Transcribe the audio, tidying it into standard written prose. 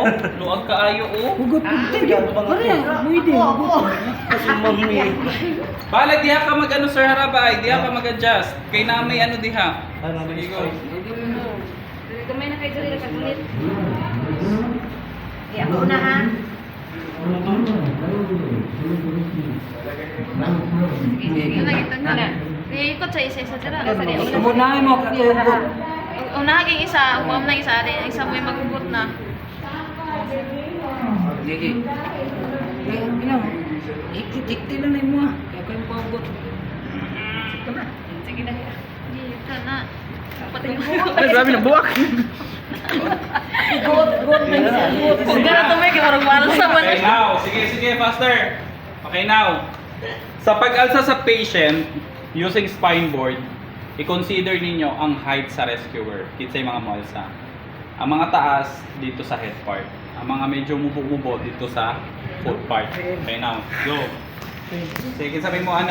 oh. Luag kaayo oh. Hugot po. Pare, pwede. Kasi mami. Bala diha ka mag-ano sir Harabay, diha ka mag-adjust. Kay na may ano diha. Ano ba Sige ito? go. Gamay na kayo dali kagulit. Di ako na ha. Sige na kita na. Ikot sa isa-isa dira. Unahin mo kasi hugot. Unahaging isa, umam na isa rin. Isa mo yung magugot na. Sige. Ikit-ikit lang na mo. Kaya kayo pahugot. Sige na. Dito na. Patay mo. Ay, grabe na buwak. Hugot na isa. Huwag ka na tumay, kaya marang maral sa Okay now, sige faster. Okay now. Sa pag-alsa sa patient using spine board, i-consider ninyo ang height sa rescuer. Kitsay mga malsa. Ang mga taas dito sa head part. Ang mga medyo mubo-mubo dito sa foot part. Okay now, go. Sige, sabi mo ano?